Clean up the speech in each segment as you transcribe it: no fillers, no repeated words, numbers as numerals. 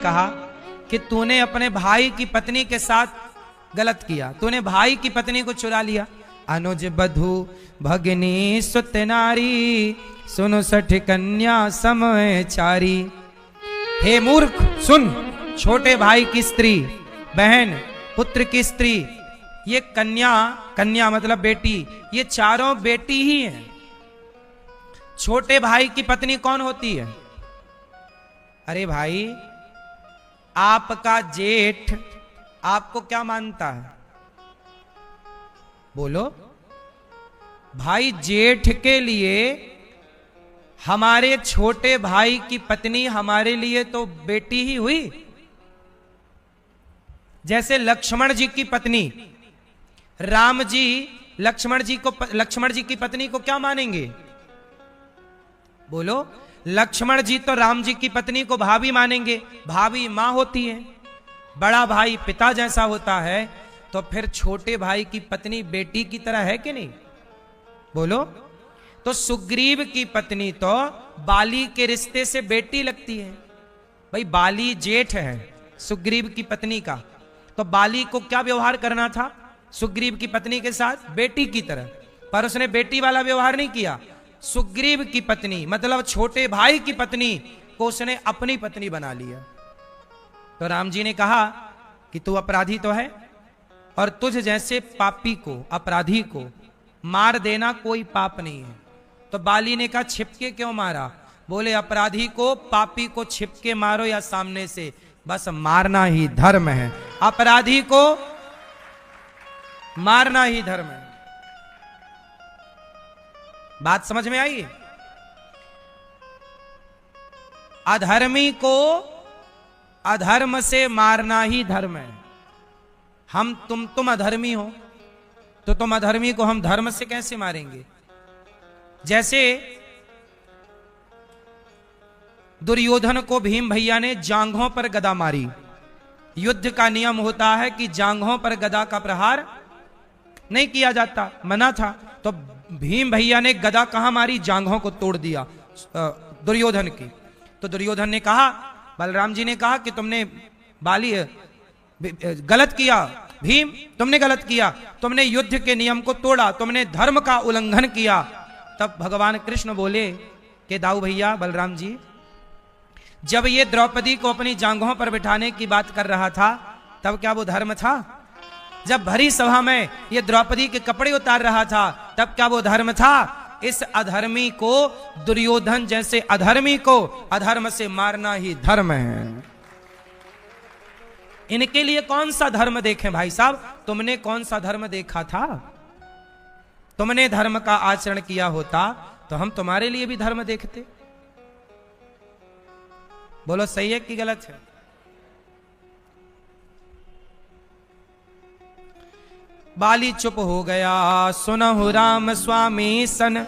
कहा कि तूने अपने भाई की पत्नी के साथ गलत किया, तूने भाई की पत्नी को चुरा लिया। अनुज बधू भगनी सुत नारी, सुन सठ कन्या समय चारी। हे मूर्ख सुन, छोटे भाई की स्त्री, बहन, पुत्र की स्त्री, ये कन्या, कन्या मतलब बेटी, ये चारों बेटी ही हैं। छोटे भाई की पत्नी कौन होती है? अरे भाई, आपका जेठ आपको क्या मानता है? बोलो। भाई जेठ के लिए हमारे छोटे भाई की पत्नी हमारे लिए तो बेटी ही हुई। जैसे लक्ष्मण जी की पत्नी, राम जी लक्ष्मण जी की पत्नी को क्या मानेंगे? बोलो। लक्ष्मण जी तो राम जी की पत्नी को भाभी मानेंगे, भाभी मां होती है, बड़ा भाई पिता जैसा होता है, तो फिर छोटे भाई की पत्नी बेटी की तरह है कि नहीं? बोलो। तो सुग्रीव की पत्नी तो बाली के रिश्ते से बेटी लगती है। भाई बाली जेठ है सुग्रीव की पत्नी का, तो बाली को क्या व्यवहार करना था सुग्रीव की पत्नी के साथ? बेटी की तरह। पर उसने बेटी वाला व्यवहार नहीं किया। सुग्रीव की पत्नी मतलब छोटे भाई की पत्नी को उसने अपनी पत्नी बना लिया। तो राम जी ने कहा कि तू अपराधी तो है, और तुझ जैसे पापी को, अपराधी को मार देना कोई पाप नहीं है। तो बाली ने कहा छिपके क्यों मारा? बोले अपराधी को, पापी को छिपके मारो या सामने से, बस मारना ही धर्म है। अपराधी को मारना ही धर्म है। बात समझ में आई? अधर्मी को अधर्म से मारना ही धर्म है। हम तुम अधर्मी हो तो तुम अधर्मी को हम धर्म से कैसे मारेंगे? जैसे दुर्योधन को भीम भैया ने जांघों पर गदा मारी। युद्ध का नियम होता है कि जांघों पर गदा का प्रहार नहीं किया जाता, मना था। तो भीम भैया ने गदा कहां मारी? जांघों को तोड़ दिया दुर्योधन की। तो दुर्योधन ने कहा, बलराम जी ने कहा कि तुमने बाली गलत किया, भीम तुमने गलत किया, तुमने युद्ध के नियम को तोड़ा, तुमने धर्म का उल्लंघन किया। तब भगवान कृष्ण बोले कि दाऊ भैया, बलराम जी, जब ये द्रौपदी को अपनी जांघों पर बिठाने की बात कर रहा था, तब क्या वो धर्म था? जब भरी सभा में ये द्रौपदी के कपड़े उतार रहा था, तब क्या वो धर्म था? इस अधर्मी को, दुर्योधन जैसे अधर्मी को अधर्म से मारना ही धर्म है। इनके लिए कौन सा धर्म देखें भाई साहब? तुमने कौन सा धर्म देखा था? तुमने धर्म का आचरण किया होता तो हम तुम्हारे लिए भी धर्म देखते। बोलो सही है कि गलत है? बाली चुप हो गया, सुनहु राम स्वामी सन,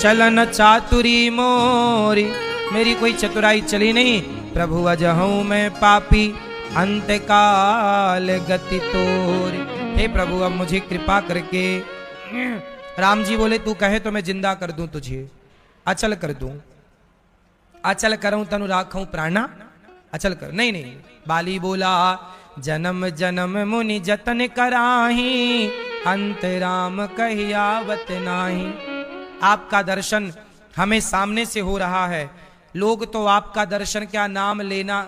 चलन चातुरी मोरी। मेरी कोई चतुराई चली नहीं, प्रभु अजहूं मैं पापी, अंतकाल गति तोरी। हे प्रभु अब मुझे कृपा करके। राम जी बोले तू कहे तो मैं जिंदा कर दूं तुझे, अचल कर दूं, अचल करूं तनु राखूं प्राणा, अचल कर। नहीं नहीं, बाली बोला जन्म जन्म मुनि जतन कराही, अंत राम कहियावत नाही। आपका दर्शन हमें सामने से हो रहा है। लोग तो आपका दर्शन क्या नाम लेना,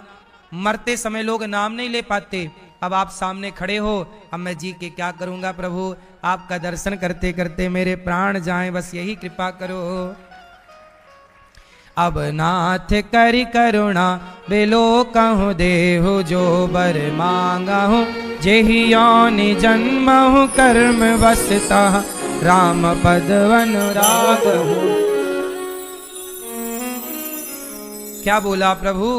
मरते समय लोग नाम नहीं ले पाते, अब आप सामने खड़े हो, अब मैं जी के क्या करूंगा प्रभु? आपका दर्शन करते करते मेरे प्राण जाएं, बस यही कृपा करो। अब नाथ करि करुणा बिलो कहूँ, देहु जो बर मांगहु, जेहि योनि जन्महु, कर्म वसता राम पद अनुराग हूँ। क्या बोला प्रभु?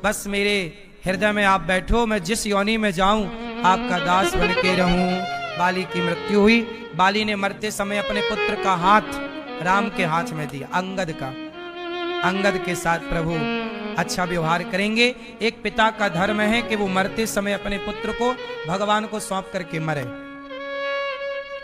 बस मेरे हृदय में आप बैठो, मैं जिस योनि में जाऊं आपका दास बन के रहूं। बाली की मृत्यु हुई। बाली ने मरते समय अपने पुत्र का हाथ राम के हाथ में दिया, अंगद का। अंगद के साथ प्रभु अच्छा व्यवहार करेंगे। एक पिता का धर्म है कि वो मरते समय अपने पुत्र को भगवान को सौंप करके मरे।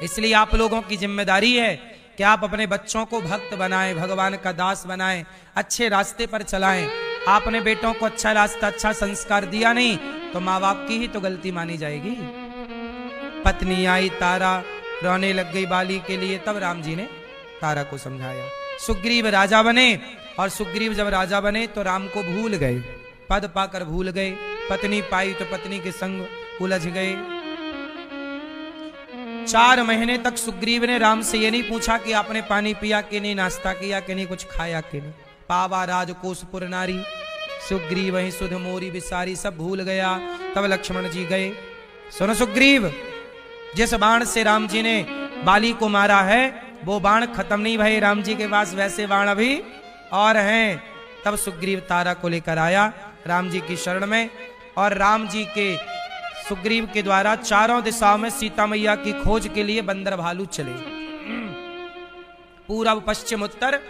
इसलिए आप लोगों की जिम्मेदारी है कि आप अपने बच्चों को भक्त बनाएं, भगवान का दास बनाएं, अच्छे रास्ते पर चलाएं। आपने बेटों को अच्छा रास्ता अच्छा संस्कार दिया नहीं तो माँ बाप की ही तो गलती मानी जाएगी। पत्नी आई तारा, रोने लग गई बाली के लिए, तब राम जी ने तारा को समझाया। सुग्रीव राजा बने, और सुग्रीव जब राजा बने तो राम को भूल गए, पद पाकर भूल गए। पत्नी पाई तो पत्नी के संग उलझ गए। 4 महीने तक सुग्रीव ने राम से ये नहीं पूछा कि आपने पानी पिया कि नहीं, नाश्ता किया कि नहीं, कुछ खाया कि नहीं। पावा राजकोषपुर नारी, सुग्रीव ही सुध मोरी विसारी, सब भूल गया। तब लक्ष्मण जी गए। सुनो सुग्रीव, जिस बाण से राम जी ने बाली को मारा है वो बाण खत्म नहीं भई राम जी के पास, वैसे बाण अभी और हैं। तब सुग्रीव तारा को लेकर आया राम जी की शरण में, और राम जी के सुग्रीव के द्वारा चारों दिशाओं में सीता मैया की खोज के लिए बंदर भालू चले। पूर्व पश्चिम उत्तर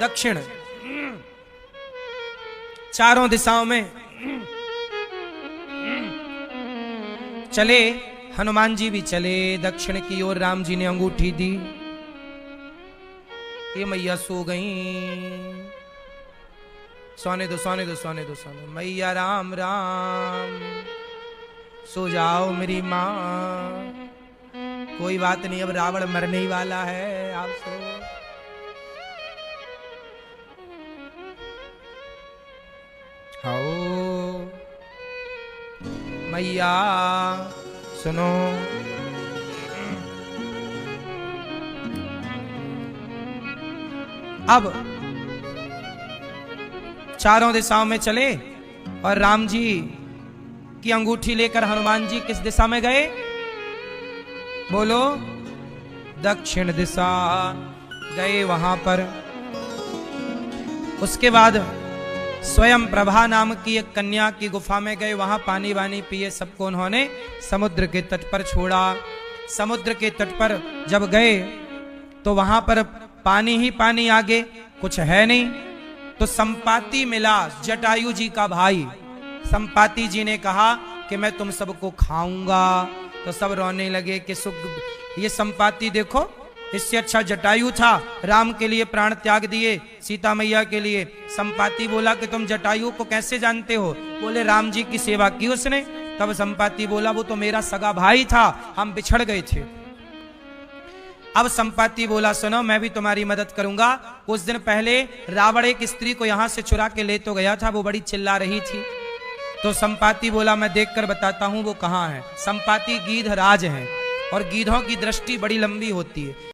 दक्षिण चारों दिशाओं में चले। हनुमान जी भी चले। दक्षिण की ओर राम जी ने अंगूठी दी, ये मैया सो गई। सोने दो सोने दो सोने दो सोने, मैया राम राम, सो जाओ मेरी माँ, कोई बात नहीं, अब रावण मरने ही वाला है, आप सो। आओ मैया सुनो। अब चारों दिशाओं में चले, और राम जी की अंगूठी लेकर हनुमान जी किस दिशा में गए? बोलो, दक्षिण दिशा गए वहां पर। उसके बाद स्वयं प्रभा नाम की एक कन्या की गुफा में गए, वहां पानी वानी पिए, सबको उन्होंने समुद्र के तट पर छोड़ा। समुद्र के तट पर जब गए तो वहां पर पानी ही पानी, आगे कुछ है नहीं। तो संपाति मिला, जटायु जी का भाई। संपाति जी ने कहा कि मैं तुम सबको खाऊंगा। तो सब रोने लगे कि ये संपाति देखो, इससे अच्छा जटायु था, राम के लिए प्राण त्याग दिए, सीता मैया के लिए। संपाति बोला कि तुम जटायु को कैसे जानते हो? बोले राम जी की सेवा की उसने। तब संपाति बोला वो तो मेरा सगा भाई था, हम बिछड़ गए थे। अब संपाति बोला सुनो, मैं भी तुम्हारी मदद करूंगा। कुछ दिन पहले रावण एक स्त्री को यहां से चुरा के ले तो गया था, वो बड़ी चिल्ला रही थी। तो संपाति बोला मैं देखकर बताता हूं वो कहां है। संपाति गीध राज है, और गीधों की दृष्टि बड़ी लंबी होती है।